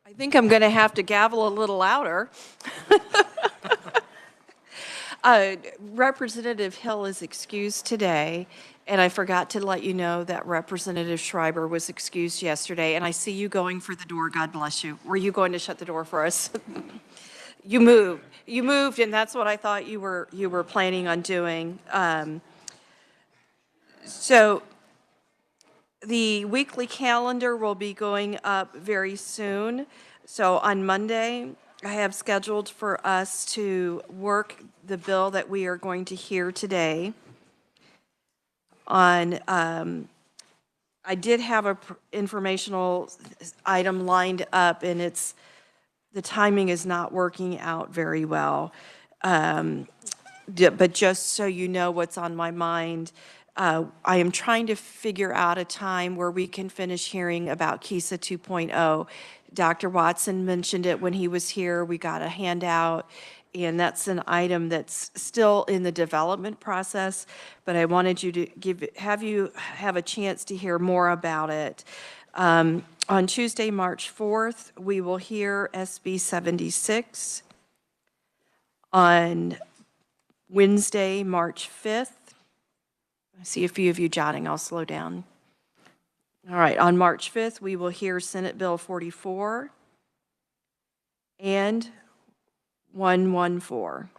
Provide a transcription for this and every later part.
I think I'm going to have to gavel a little louder. Representative Hill is excused today, and I forgot to let you know that Representative Schreiber was excused yesterday, and I see you going for the door. God bless you. Were you going to shut the door for us? You moved, and that's what I thought you were planning on doing. So the weekly calendar will be going up very soon. So on Monday, I have scheduled for us to work the bill that we are going to hear today on, I did have a informational item lined up, and the timing is not working out very well. But just so you know what's on my mind, I am trying to figure out a time where we can finish hearing about KISA 2.0. Dr. Watson mentioned it when he was here. We got a handout, and that's an item that's still in the development process, but I wanted you to have a chance to hear more about it. On Tuesday, March 4th, we will hear SB 76. On Wednesday, March 5th, I see a few of you jotting. I'll slow down. All right, on March 5th, we will hear Senate Bill 44 and 114.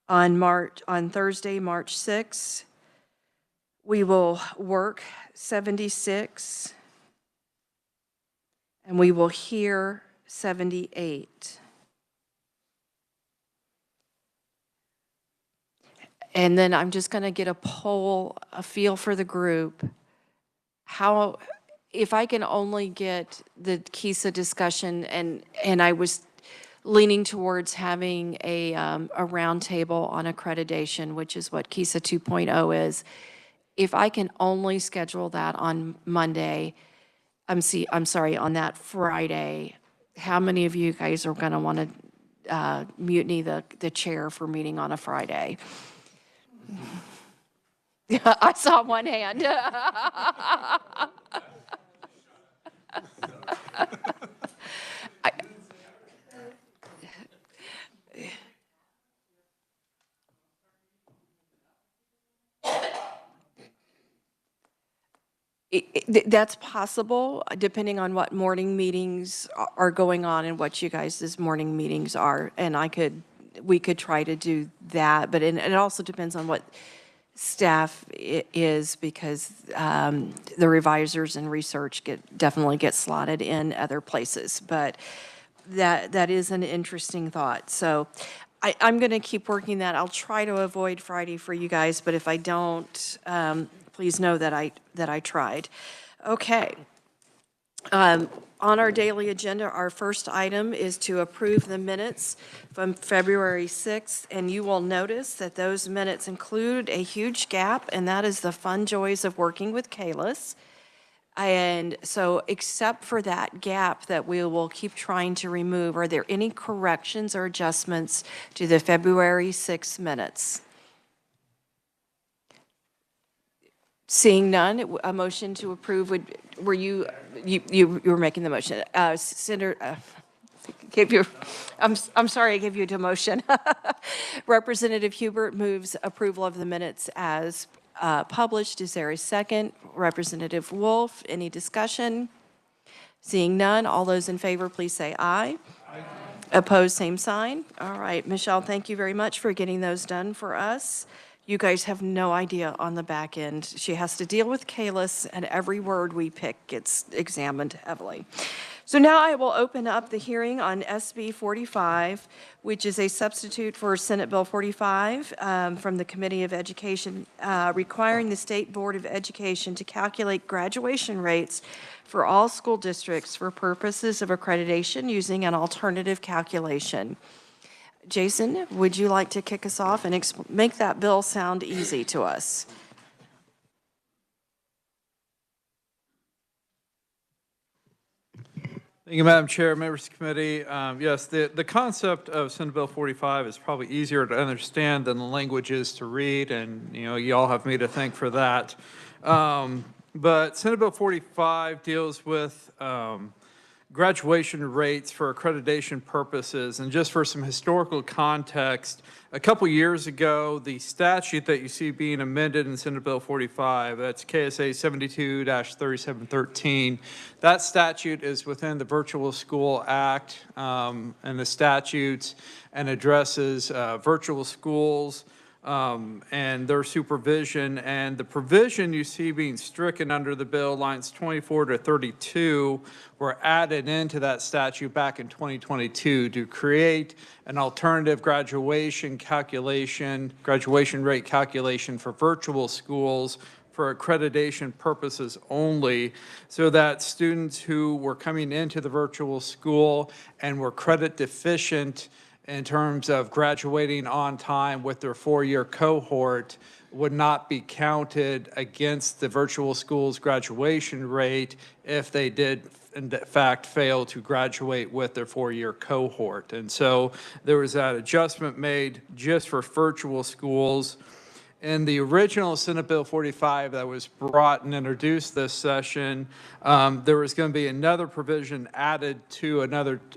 On Thursday, March 6th, we will work 76, and we will hear 78. And then I'm just going to get a feel for the group. If I can only get the KISA discussion, and I was leaning towards having a roundtable on accreditation, which is what KISA 2.0 is. If I can only schedule that on Monday, on that Friday, how many of you guys are going to want to mutiny the chair for meeting on a Friday? I saw one hand. That's possible, depending on what morning meetings are going on and what you guys' morning meetings are. And we could try to do that, but it also depends on what staff is, because the revisers and research definitely get slotted in other places. But that is an interesting thought. So I'm going to keep working that. I'll try to avoid Friday for you guys, but if I don't, please know that I tried. Okay. On our daily agenda, our first item is to approve the minutes from February 6th, and you will notice that those minutes include a huge gap, and that is the fun joys of working with KLIS. And so except for that gap that we will keep trying to remove, are there any corrections or adjustments to the February 6th minutes? Seeing none, a motion to approve were you were making the motion. Senator, I'm sorry, I gave you a motion. Representative Hubert moves approval of the minutes as published. Is there a second? Representative Wolf, any discussion? Seeing none, all those in favor, please say aye. Aye. Opposed, same sign. All right, Michelle, thank you very much for getting those done for us. You guys have no idea on the back end. She has to deal with KLIS, and every word we pick gets examined heavily. So now I will open up the hearing on SB 45, which is a substitute for Senate Bill 45 from the Committee of Education, requiring the State Board of Education to calculate graduation rates for all school districts for purposes of accreditation using an alternative calculation. Jason, would you like to kick us off and make that bill sound easy to us? Thank you, Madam Chair, members of the committee. Yes, the concept of Senate Bill 45 is probably easier to understand than the language is to read, and you all have me to thank for that. But Senate Bill 45 deals with graduation rates for accreditation purposes. And just for some historical context, a couple years ago, the statute that you see being amended in Senate Bill 45, that's KSA 72-3713, that statute is within the Virtual School Act and the statutes, and addresses virtual schools and their supervision. And the provision you see being stricken under the bill, lines 24 to 32, were added into that statute back in 2022 to create an alternative graduation rate calculation for virtual schools for accreditation purposes only, so that students who were coming into the virtual school and were credit deficient in terms of graduating on time with their four-year cohort would not be counted against the virtual school's graduation rate if they did in fact fail to graduate with their four-year cohort. And so there was that adjustment made just for virtual schools. In the original Senate Bill 45 that was brought and introduced this session, there was going to be another provision added to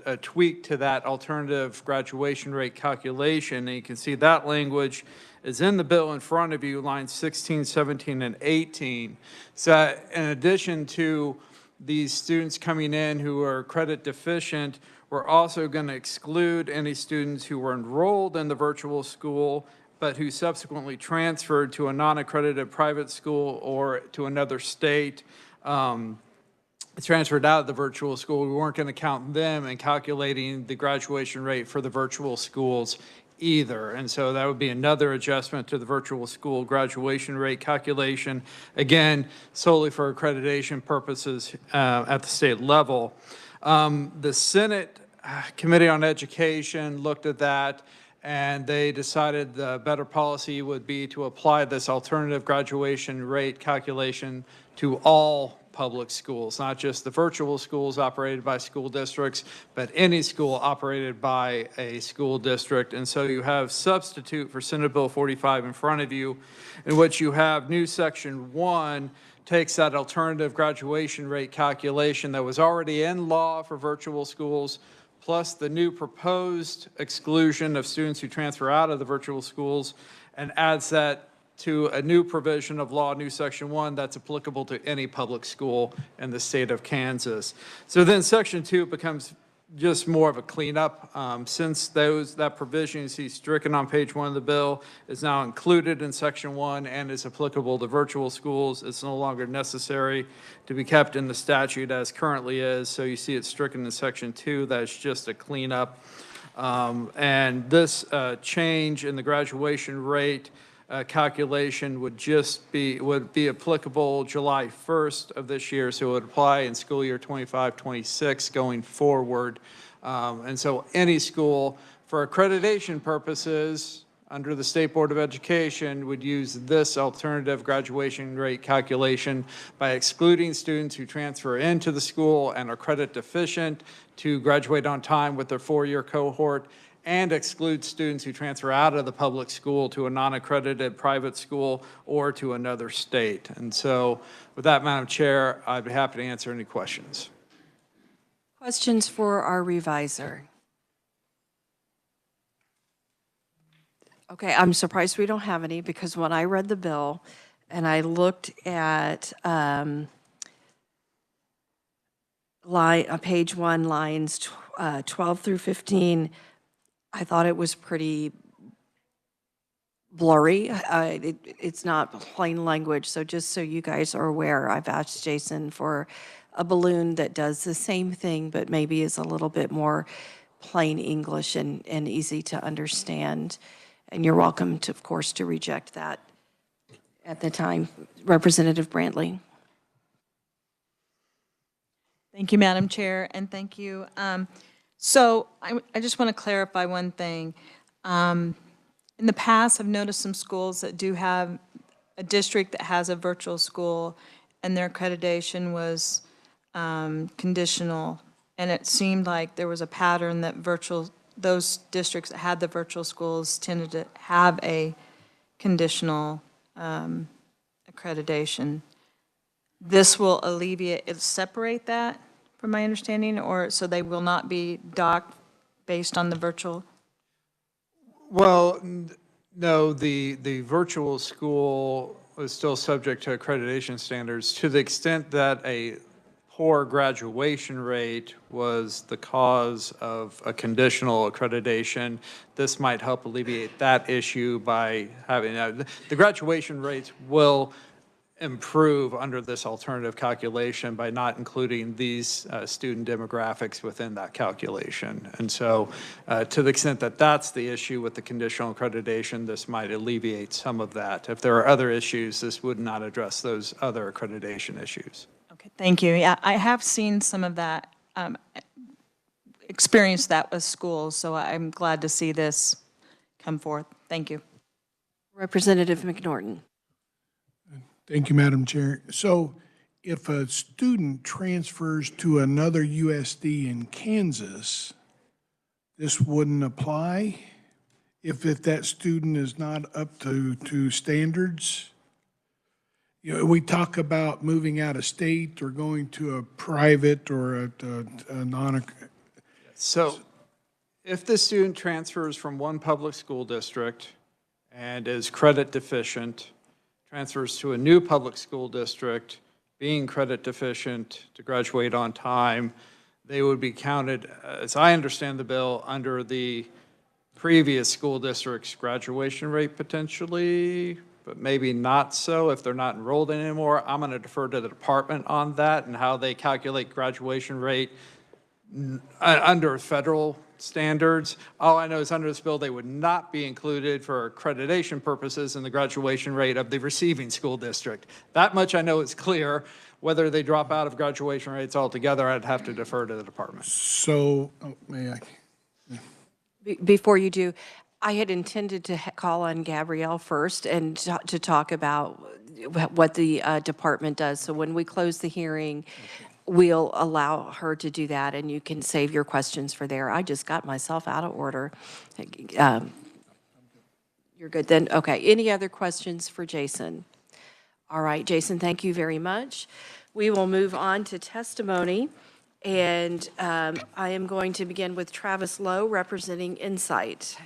a tweak to that alternative graduation rate calculation. And you can see that language is in the bill in front of you, lines 16, 17, and 18. So in addition to these students coming in who are credit deficient, we're also going to exclude any students who were enrolled in the virtual school but who subsequently transferred to a non-accredited private school or to another state, transferred out of the virtual school. We weren't going to count them in calculating the graduation rate for the virtual schools either. And so that would be another adjustment to the virtual school graduation rate calculation, again, solely for accreditation purposes at the state level. The Senate Committee on Education looked at that, and they decided the better policy would be to apply this alternative graduation rate calculation to all public schools, not just the virtual schools operated by school districts, but any school operated by a school district. And so you have substitute for Senate Bill 45 in front of you, in which you have new section 1 takes that alternative graduation rate calculation that was already in law for virtual schools, plus the new proposed exclusion of students who transfer out of the virtual schools, and adds that to a new provision of law, new section 1, that's applicable to any public school in the state of Kansas. So then section 2 becomes just more of a cleanup. Since that provision you see stricken on page 1 of the bill is now included in section 1 and is applicable to virtual schools, it's no longer necessary to be kept in the statute as currently is. So you see it stricken in section 2. That's just a cleanup. And this change in the graduation rate calculation would be applicable July 1st of this year, so it would apply in school year 25-26 going forward. And so any school, for accreditation purposes, under the State Board of Education, would use this alternative graduation rate calculation by excluding students who transfer into the school and are credit deficient to graduate on time with their four-year cohort, and exclude students who transfer out of the public school to a non-accredited private school or to another state. And so with that, Madam Chair, I'd be happy to answer any questions. Questions for our reviser? Okay, I'm surprised we don't have any, because when I read the bill and I looked at page 1, lines 12 through 15, I thought it was pretty blurry. It's not plain language, so just so you guys are aware, I've asked Jason for a balloon that does the same thing, but maybe is a little bit more plain English and easy to understand. And you're welcome to, of course, to reject that at the time. Representative Brantley. Thank you, Madam Chair, and thank you. So I just want to clarify one thing. In the past, I've noticed some schools that do have a district that has a virtual school, and their accreditation was conditional, and it seemed like there was a pattern that those districts that had the virtual schools tended to have a conditional accreditation. this will separate that, from my understanding, or so they will not be docked based on the virtual? Well, no, the virtual school is still subject to accreditation standards to the extent that a poor graduation rate was the cause of a conditional accreditation. This might help alleviate that issue by having, the graduation rates will improve under this alternative calculation by not including these student demographics within that calculation. And so to the extent that that's the issue with the conditional accreditation, this might alleviate some of that. If there are other issues, this would not address those other accreditation issues. Okay, thank you. Yeah, I have seen some of that, experienced that with schools, so I'm glad to see this come forth. Thank you. Representative McNorton. Thank you, Madam Chair. So if a student transfers to another USD in Kansas, this wouldn't apply if that student is not up to standards? You know, we talk about moving out of state or going to a private or a non. So if the student transfers from one public school district and is credit deficient, transfers to a new public school district, being credit deficient to graduate on time, they would be counted, as I understand the bill, under the previous school district's graduation rate potentially, but maybe not so if they're not enrolled anymore. I'm going to defer to the department on that and how they calculate graduation rate under federal standards. All I know is under this bill, they would not be included for accreditation purposes in the graduation rate of the receiving school district. That much I know is clear. Whether they drop out of graduation rates altogether, I'd have to defer to the department. So, may I? Before you do, I had intended to call on Gabrielle first and to talk about what the department does. So when we close the hearing, we'll allow her to do that, and you can save your questions for there. I just got myself out of order. You're good then? Okay. Any other questions for Jason? All right, Jason, thank you very much. We will move on to testimony, and I am going to begin with Travis Lowe, representing Insight.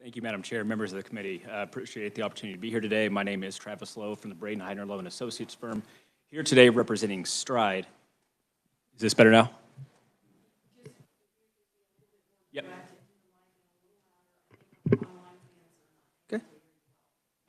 Thank you, Madam Chair, members of the committee. I appreciate the opportunity to be here today. My name is Travis Lowe from the Braden, Heidner, Lowe & Associates firm, here today representing Stride. Is this better now? Yep. Okay.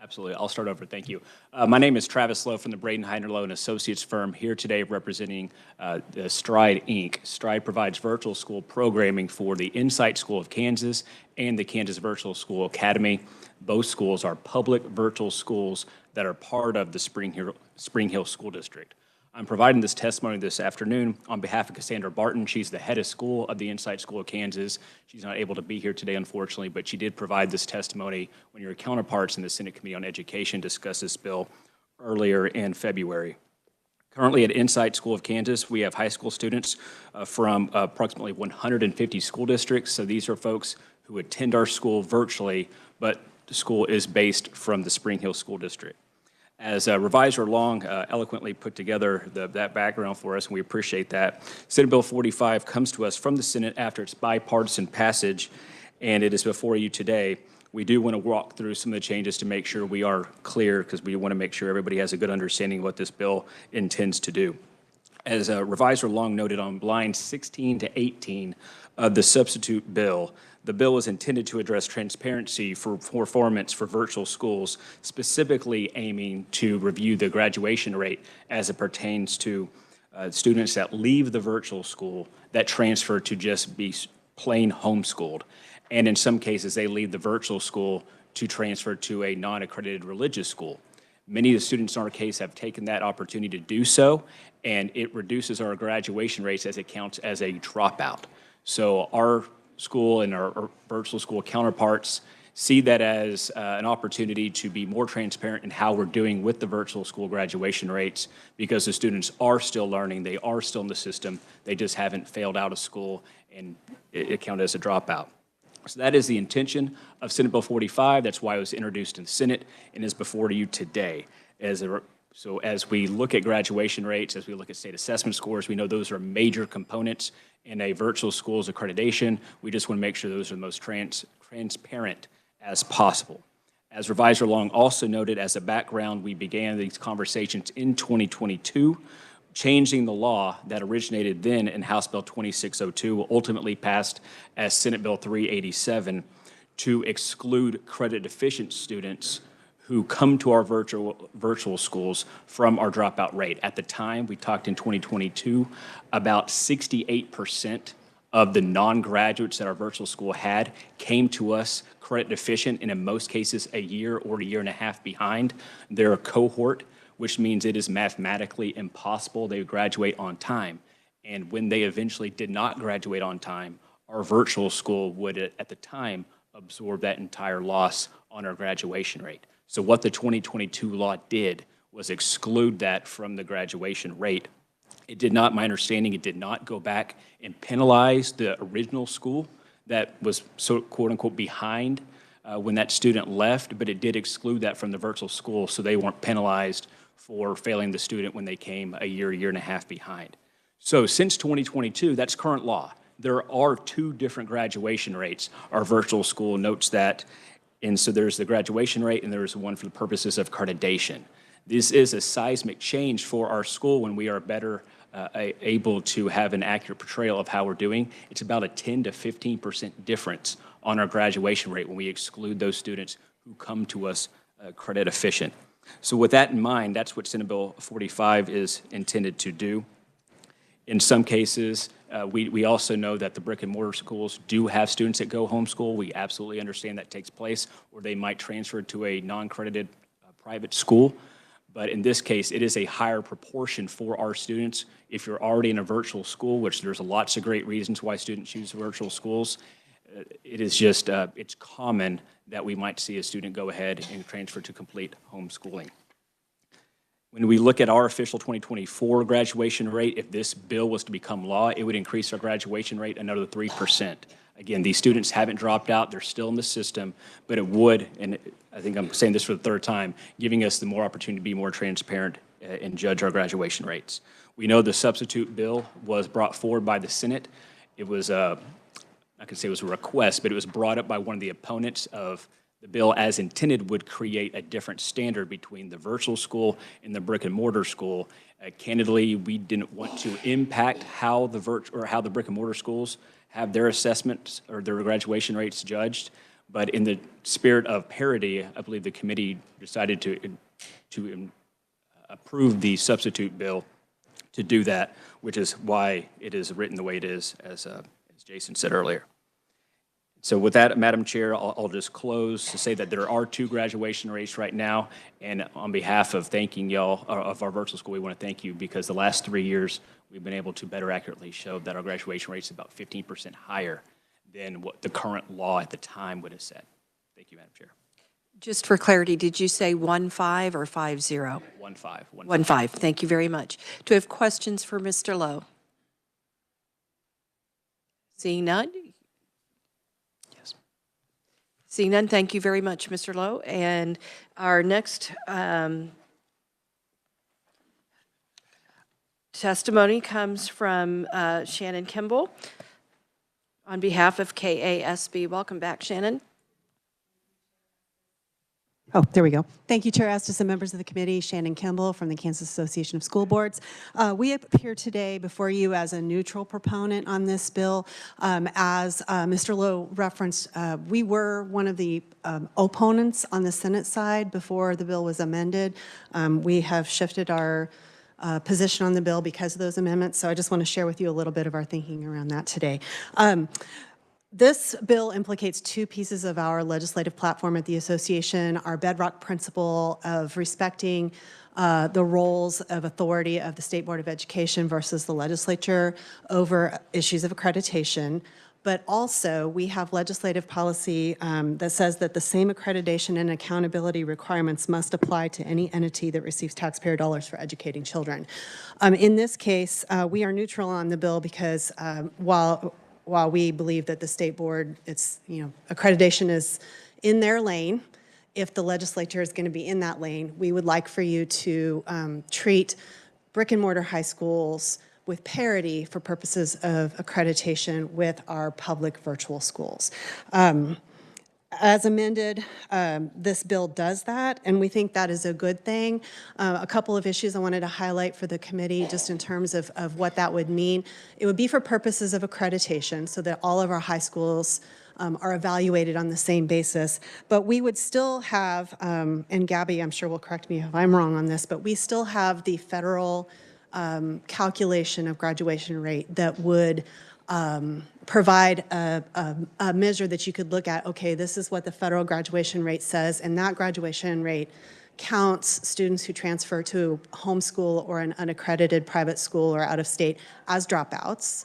Absolutely. I'll start over. Thank you. My name is Travis Lowe from the Braden, Heidner, Lowe & Associates firm, here today representing the Stride, Inc. Stride provides virtual school programming for the Insight School of Kansas and the Kansas Virtual School Academy. Both schools are public virtual schools that are part of the Spring Hill School District. I'm providing this testimony this afternoon on behalf of Cassandra Barton. She's the head of school of the Insight School of Kansas. She's not able to be here today, unfortunately, but she did provide this testimony when your counterparts in the Senate Committee on Education discussed this bill earlier in February. Currently at Insight School of Kansas, we have high school students from approximately 150 school districts. So these are folks who attend our school virtually, but the school is based from the Spring Hill School District. As Revisor Long eloquently put together that background for us, and we appreciate that, Senate Bill 45 comes to us from the Senate after its bipartisan passage, and it is before you today. We do want to walk through some of the changes to make sure we are clear, because we want to make sure everybody has a good understanding of what this bill intends to do. As Revisor Long noted on lines 16 to 18 of the substitute bill, the bill is intended to address transparency for performance for virtual schools, specifically aiming to review the graduation rate as it pertains to students that leave the virtual school that transfer to just be plain homeschooled. And in some cases, they leave the virtual school to transfer to a non-accredited religious school. Many of the students in our case have taken that opportunity to do so, and it reduces our graduation rates as it counts as a dropout. So our school and our virtual school counterparts see that as an opportunity to be more transparent in how we're doing with the virtual school graduation rates, because the students are still learning, they are still in the system, they just haven't failed out of school, and it counted as a dropout. So that is the intention of Senate Bill 45. That's why it was introduced in the Senate and is before you today. So as we look at graduation rates, as we look at state assessment scores, we know those are major components in a virtual school's accreditation. We just want to make sure those are the most transparent as possible. As Revisor Long also noted, as a background, we began these conversations in 2022, changing the law that originated then in House Bill 2602, ultimately passed as Senate Bill 387, to exclude credit-deficient students who come to our virtual schools from our dropout rate. At the time, we talked in 2022, about 68% of the non-graduates that our virtual school had came to us credit deficient, and in most cases, a year or a year and a half behind their cohort, which means it is mathematically impossible they would graduate on time. And when they eventually did not graduate on time, our virtual school would, at the time, absorb that entire loss on our graduation rate. So what the 2022 law did was exclude that from the graduation rate. It did not, my understanding, it did not go back and penalize the original school that was so quote-unquote behind when that student left, but it did exclude that from the virtual school so they weren't penalized for failing the student when they came a year and a half behind. So since 2022, that's current law. There are two different graduation rates. Our virtual school notes that, and so there's the graduation rate and there's one for the purposes of accreditation. This is a seismic change for our school when we are better able to have an accurate portrayal of how we're doing. It's about a 10 to 15% difference on our graduation rate when we exclude those students who come to us credit efficient. So with that in mind, that's what Senate Bill 45 is intended to do. In some cases, we also know that the brick and mortar schools do have students that go homeschool. We absolutely understand that takes place, or they might transfer to a non-credited private school. But in this case, it is a higher proportion for our students. If you're already in a virtual school, which there's lots of great reasons why students choose virtual schools, it is just, it's common that we might see a student go ahead and transfer to complete homeschooling. When we look at our official 2024 graduation rate, if this bill was to become law, it would increase our graduation rate another 3%. Again, these students haven't dropped out, they're still in the system, but it would, and I think I'm saying this for the third time, giving us the more opportunity to be more transparent and judge our graduation rates. We know the substitute bill was brought forward by the Senate. It was, I could say it was a request, but it was brought up by one of the opponents of the bill as intended would create a different standard between the virtual school and the brick and mortar school. Candidly, we didn't want to impact how the brick and mortar schools have their assessments or their graduation rates judged, but in the spirit of parity, I believe the committee decided to approve the substitute bill to do that, which is why it is written the way it is, as Jason said earlier. So with that, Madam Chair, I'll just close to say that there are two graduation rates right now, and on behalf of thanking y'all, of our virtual school, we want to thank you because the last 3 years, we've been able to better accurately show that our graduation rate is about 15% higher than what the current law at the time would have said. Thank you, Madam Chair. Just for clarity, did you say 1-5 or 5-0? 1-5. 1-5. Thank you very much. Do we have questions for Mr. Lowe? Seeing none? Yes. Seeing none, thank you very much, Mr. Lowe. And our next testimony comes from Shannon Kimball on behalf of KASB. Welcome back, Shannon. Oh, there we go. Thank you, Chair Estes and members of the committee. Shannon Kimball from the Kansas Association of School Boards. We appear today before you as a neutral proponent on this bill. As Mr. Lowe referenced, we were one of the opponents on the Senate side before the bill was amended. We have shifted our position on the bill because of those amendments, so I just want to share with you a little bit of our thinking around that today. This bill implicates two pieces of our legislative platform at the association, our bedrock principle of respecting the roles of authority of the State Board of Education versus the legislature over issues of accreditation. But also, we have legislative policy that says that the same accreditation and accountability requirements must apply to any entity that receives taxpayer dollars for educating children. In this case, we are neutral on the bill because while while we believe that the state board, accreditation is in their lane, if the legislature is going to be in that lane, we would like for you to treat brick and mortar high schools with parity for purposes of accreditation with our public virtual schools. As amended, this bill does that, and we think that is a good thing. A couple of issues I wanted to highlight for the committee just in terms of what that would mean. It would be for purposes of accreditation so that all of our high schools are evaluated on the same basis. But we would still have, and Gabby, I'm sure will correct me if I'm wrong on this, but we still have the federal calculation of graduation rate that would provide a measure that you could look at, okay, this is what the federal graduation rate says, and that graduation rate counts students who transfer to homeschool or an unaccredited private school or out of state as dropouts.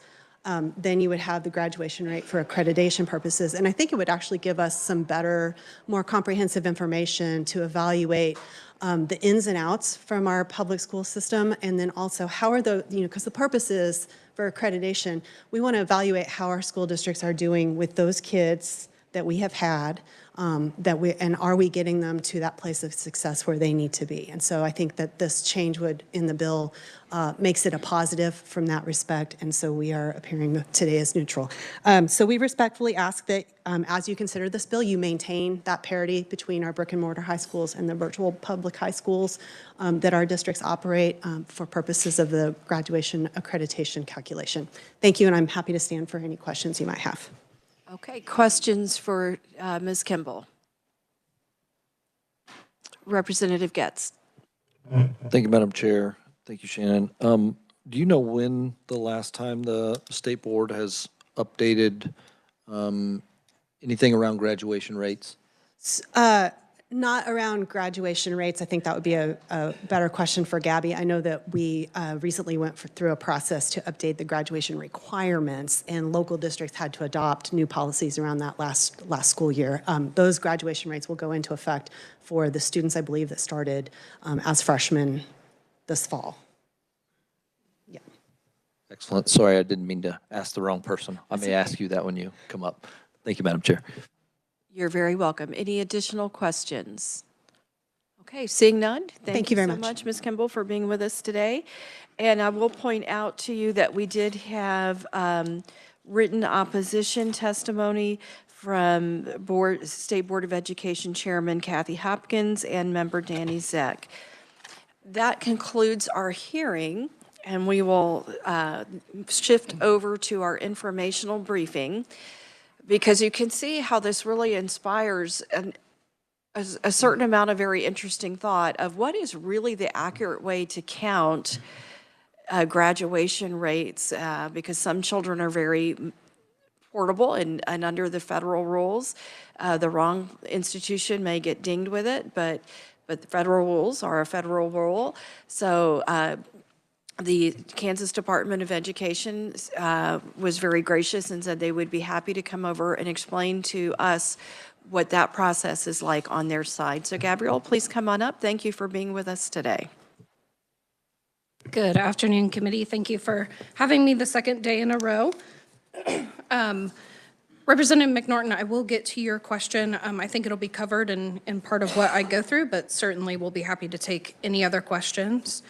Then you would have the graduation rate for accreditation purposes. And I think it would actually give us some better, more comprehensive information to evaluate the ins and outs from our public school system, and then also how are because the purpose is for accreditation, we want to evaluate how our school districts are doing with those kids that we have had, and are we getting them to that place of success where they need to be? And so I think that this change in the bill makes it a positive from that respect, and so we are appearing today as neutral. So we respectfully ask that as you consider this bill, you maintain that parity between our brick and mortar high schools and the virtual public high schools that our districts operate for purposes of the graduation accreditation calculation. Thank you, and I'm happy to stand for any questions you might have. Okay, questions for Ms. Kimball? Representative Getz. Thank you, Madam Chair. Thank you, Shannon. Do you know when the last time the state board has updated anything around graduation rates? Not around graduation rates. I think that would be a better question for Gabby. I know that we recently went through a process to update the graduation requirements, and local districts had to adopt new policies around that last school year. Those graduation rates will go into effect for the students, I believe, that started as freshmen this fall. Yeah. Excellent. Sorry, I didn't mean to ask the wrong person. I may ask you that when you come up. Thank you, Madam Chair. You're very welcome. Any additional questions? Okay, seeing none. Thank you very so much. Ms. Kimball, for being with us today. And I will point out to you that we did have written opposition testimony from State Board of Education Chairman Kathy Hopkins and member Danny Zeck. That concludes our hearing, and we will shift over to our informational briefing, because you can see how this really inspires a certain amount of very interesting thought of what is really the accurate way to count graduation rates, because some children are very portable and under the federal rules. The wrong institution may get dinged with it, but the federal rules are a federal rule. So the Kansas Department of Education was very gracious and said they would be happy to come over and explain to us what that process is like on their side. So Gabrielle, please come on up. Thank you for being with us today. Good afternoon, committee. Thank you for having me the second day in a row. Representative McNorton, I will get to your question. I think it'll be covered in part of what I go through, but certainly we'll be happy to take any other questions.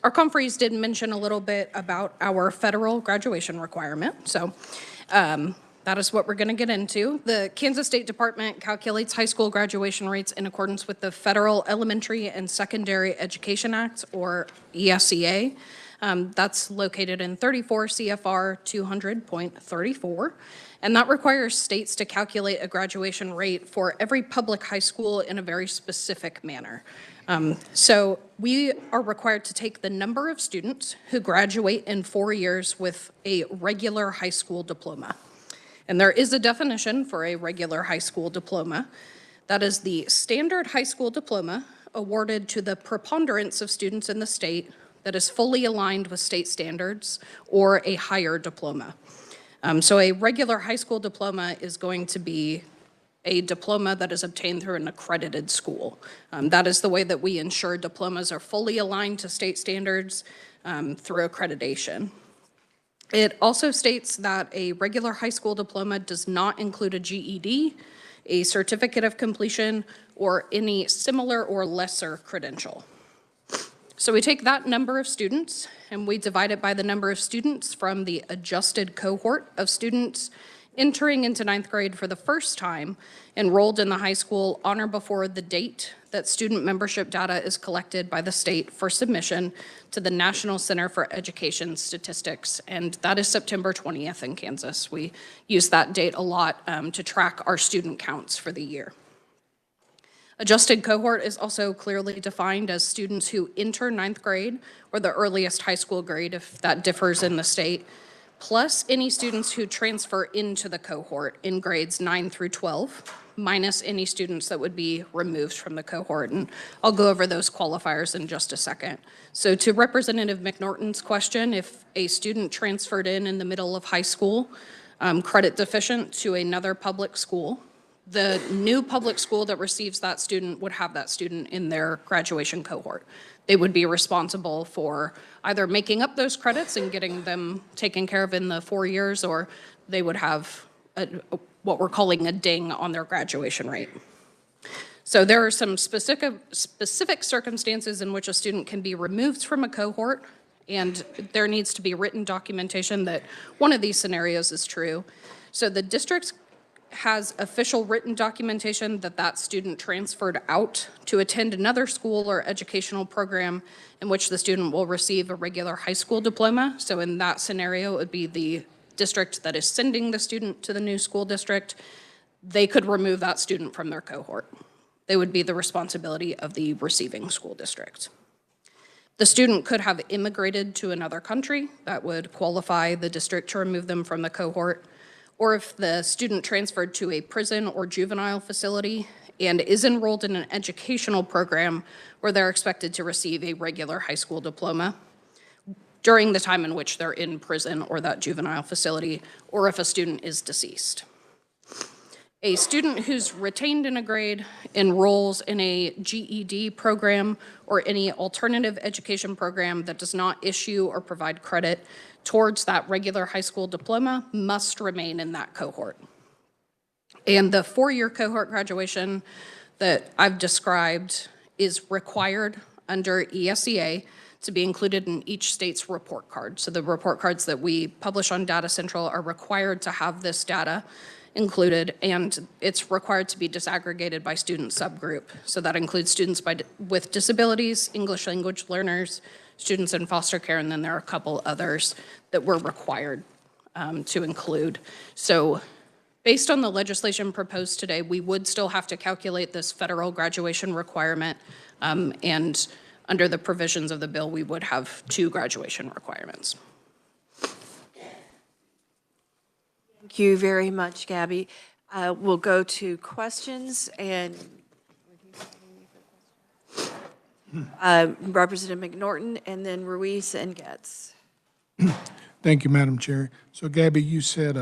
Our conferees did mention a little bit about our federal graduation requirement. So that is what we're going to get into. The Kansas State Department calculates high school graduation rates in accordance with the Federal Elementary and Secondary Education Act, or ESEA. That's located in 34 CFR 200.34. And that requires states to calculate a graduation rate for every public high school in a very specific manner. So we are required to take the number of students who graduate in 4 years with a regular high school diploma. And there is a definition for a regular high school diploma. That is the standard high school diploma awarded to the preponderance of students in the state that is fully aligned with state standards or a higher diploma. So a regular high school diploma is going to be a diploma that is obtained through an accredited school. That is the way that we ensure diplomas are fully aligned to state standards through accreditation. It also states that a regular high school diploma does not include a GED, a certificate of completion, or any similar or lesser credential. So we take that number of students and we divide it by the number of students from the adjusted cohort of students entering into ninth grade for the first time, enrolled in the high school on or before the date that student membership data is collected by the state for submission to the National Center for Education Statistics, and that is September 20th in Kansas. We use that date a lot to track our student counts for the year. Adjusted cohort is also clearly defined as students who enter ninth grade or the earliest high school grade, if that differs in the state, plus any students who transfer into the cohort in grades 9 through 12, minus any students that would be removed from the cohort. And I'll go over those qualifiers in just a second. So to Representative McNorton's question, if a student transferred in the middle of high school, credit deficient to another public school, the new public school that receives that student would have that student in their graduation cohort. They would be responsible for either making up those credits and getting them taken care of in the 4 years, or they would have what we're calling a ding on their graduation rate. So there are some specific circumstances in which a student can be removed from a cohort, and there needs to be written documentation that one of these scenarios is true. So the district has official written documentation that that student transferred out to attend another school or educational program in which the student will receive a regular high school diploma. So in that scenario, it would be the district that is sending the student to the new school district. They could remove that student from their cohort. They would be the responsibility of the receiving school district. The student could have immigrated to another country. That would qualify the district to remove them from the cohort. Or if the student transferred to a prison or juvenile facility and is enrolled in an educational program where they're expected to receive a regular high school diploma during the time in which they're in prison or that juvenile facility, or if a student is deceased. A student who's retained in a grade enrolls in a GED program or any alternative education program that does not issue or provide credit towards that regular high school diploma must remain in that cohort. And the 4-year cohort graduation that I've described is required under ESEA to be included in each state's report card. So the report cards that we publish on Data Central are required to have this data included, and it's required to be disaggregated by student subgroup. So that includes students with disabilities, English language learners, students in foster care, and then there are a couple others that we're required to include. So based on the legislation proposed today, we would still have to calculate this federal graduation requirement, and under the provisions of the bill, we would have 2 graduation requirements. Thank you very much, Gabby. We'll go to questions, and Representative McNorton, and then Ruiz and Getz. Thank you, Madam Chair. So Gabby, you said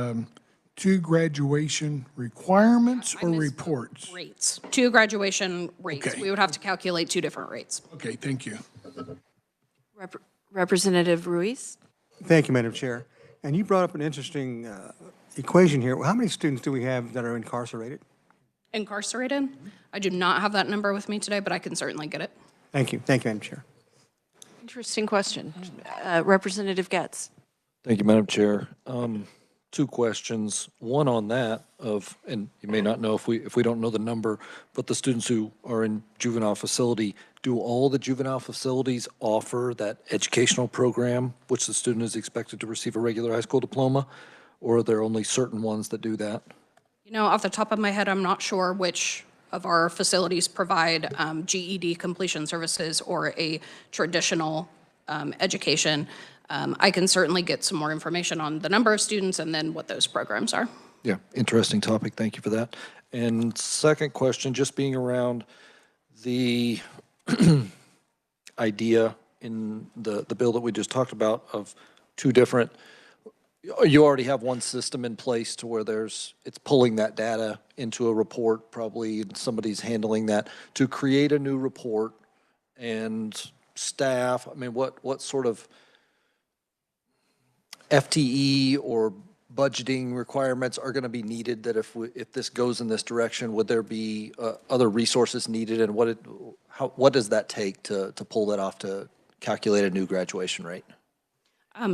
2 graduation requirements or reports? Rates. 2 graduation rates. Okay. We would have to calculate 2 different rates. Okay, thank you. Representative Ruiz? Thank you, Madam Chair. And you brought up an interesting equation here. How many students do we have that are incarcerated? Incarcerated? I do not have that number with me today, but I can certainly get it. Thank you. Thank you, Madam Chair. Interesting question. Representative Getz? Thank you, Madam Chair. 2 questions. One on that of, and you may not know if we don't know the number, but the students who are in juvenile facility, do all the juvenile facilities offer that educational program which the student is expected to receive a regular high school diploma, or are there only certain ones that do that? You know, off the top of my head, I'm not sure which of our facilities provide GED completion services or a traditional education. I can certainly get some more information on the number of students and then what those programs are. Yeah, interesting topic. Thank you for that. And second question, just being around the idea in the bill that we just talked about of 2 different, you already have one system in place to where it's pulling that data into a report, probably, and somebody's handling that. To create a new report and staff, I mean, what sort of, FTE or budgeting requirements are going to be needed, that if this goes in this direction, would there be other resources needed, and what does that take to pull that off to calculate a new graduation rate?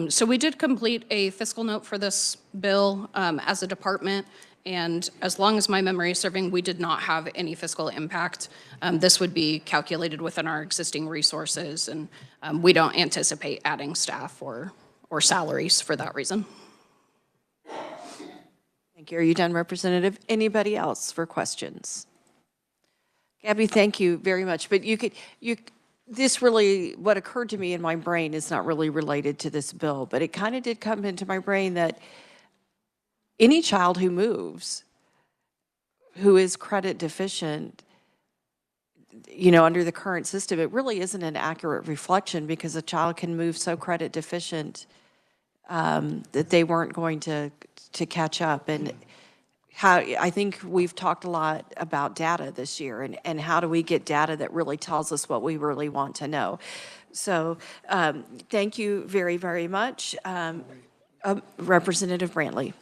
So we did complete a fiscal note for this bill as a department, and as long as my memory is serving, we did not have any fiscal impact. This would be calculated within our existing resources, and we don't anticipate adding staff or salaries for that reason. Thank you. Are you done, Representative? Anybody else for questions? Gabby, thank you very much. But this really, what occurred to me in my brain is not really related to this bill, but it kind of did come into my brain that any child who moves, who is credit deficient, under the current system, it really isn't an accurate reflection, because a child can move so credit deficient that they weren't going to catch up. And I think we've talked a lot about data this year, and how do we get data that really tells us what we really want to know. So thank you very, very much. Representative Brantley.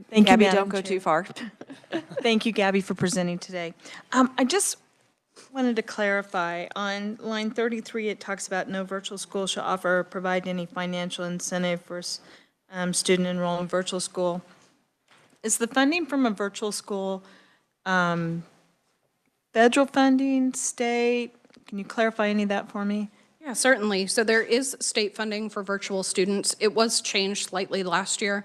Thank you, Gabby, Madam don't go Chair. too far. Thank you, Gabby, for presenting today. I just wanted to clarify, on line 33, it talks about no virtual school shall offer or provide any financial incentive for student enrolled in virtual school. Is the funding from a virtual school federal funding, state? Can you clarify any of that for me? Yeah, certainly. So there is state funding for virtual students. It was changed slightly last year.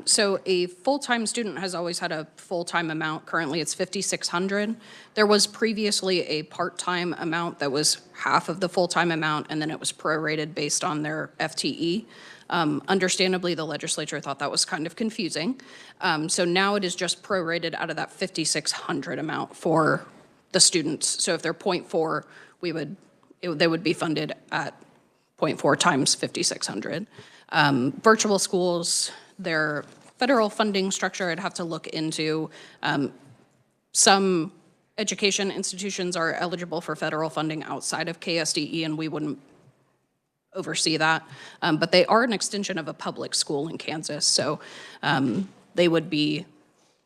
So a full-time student has always had a full-time amount. Currently, it's $5,600. There was previously a part-time amount that was half of the full-time amount, and then it was prorated based on their FTE. Understandably, the legislature thought that was kind of confusing. So now it is just prorated out of that $5,600 amount for the students. So if they're 0.4, they would be funded at 0.4 times 5,600. Virtual schools, their federal funding structure, I'd have to look into. Some education institutions are eligible for federal funding outside of KSDE, and we wouldn't oversee that. But they are an extension of a public school in Kansas, so they would be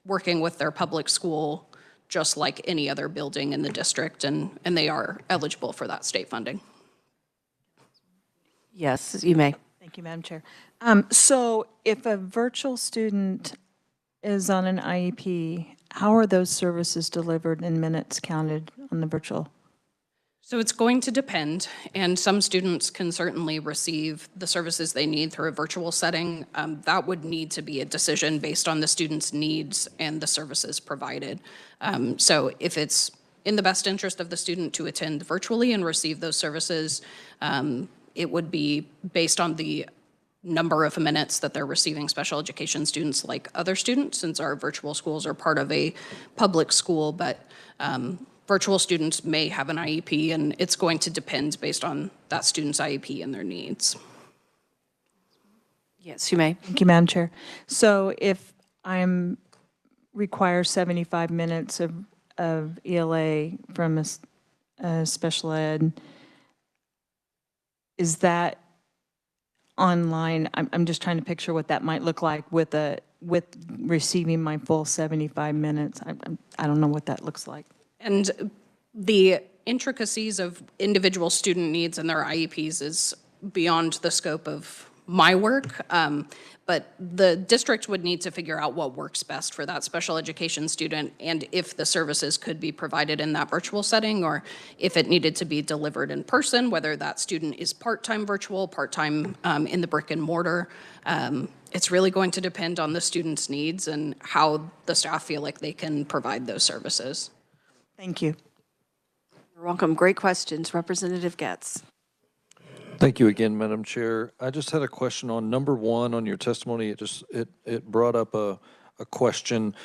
working with their public school just like any other building in the district, and they are eligible for that state funding. Yes, you may. Thank you, Madam Chair. So if a virtual student is on an IEP, how are those services delivered and minutes counted on the virtual? So it's going to depend, and some students can certainly receive the services they need through a virtual setting. That would need to be a decision based on the student's needs and the services provided. So if it's in the best interest of the student to attend virtually and receive those services, it would be based on the number of minutes that they're receiving special education students like other students, since our virtual schools are part of a public school, but virtual students may have an IEP, and it's going to depend based on that student's IEP and their needs. Yes, you may. Thank you, Madam Chair. So if require 75 minutes of ELA from a special ed, is that online? I'm just trying to picture what that might look like with receiving my full 75 minutes. I don't know what that looks like. And the intricacies of individual student needs and their IEPs is beyond the scope of my work, but the district would need to figure out what works best for that special education student, and if the services could be provided in that virtual setting, or if it needed to be delivered in person, whether that student is part-time virtual, part-time in the brick and mortar. It's really going to depend on the student's needs and how the staff feel like they can provide those services. Thank you. You're welcome. Great questions. Representative Getz. Thank you again, Madam Chair. I just had a question on number 1 on your testimony. It brought up a question.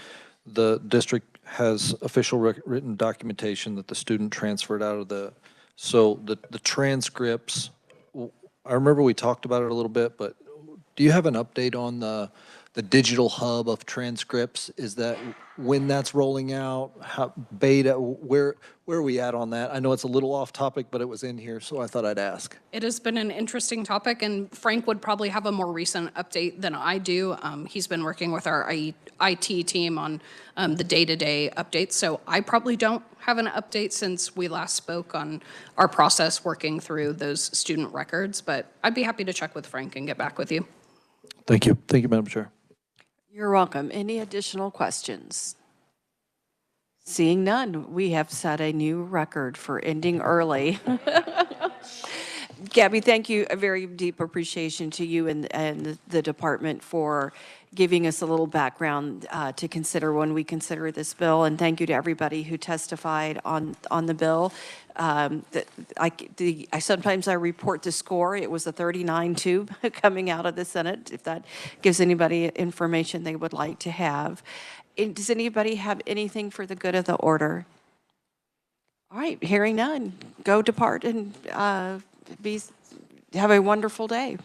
The district has official written documentation that the student transferred out of so the transcripts, I remember we talked about it a little bit, but do you have an update on the the digital hub of transcripts. Is that when that's rolling out? How, beta, where are we at on that? I know it's a little off topic, but it was in here, so I thought I'd ask. It has been an interesting topic, and Frank would probably have a more recent update than I do. He's been working with our IT team on the day-to-day updates, so I probably don't have an update since we last spoke on our process working through those student records, but I'd be happy to check with Frank and get back with you. Thank you. Thank you, Madam Chair. You're welcome. Any additional questions? Seeing none, we have set a new record for ending early. Gabby, thank you. A very deep appreciation to you and the department for giving us a little background to consider when we consider this bill. And thank you to everybody who testified on the bill. Sometimes I report the score. It was a 39-2 coming out of the Senate, if that gives anybody information they would like to have. Does anybody have anything for the good of the order? All right, hearing none, go depart and have a wonderful day.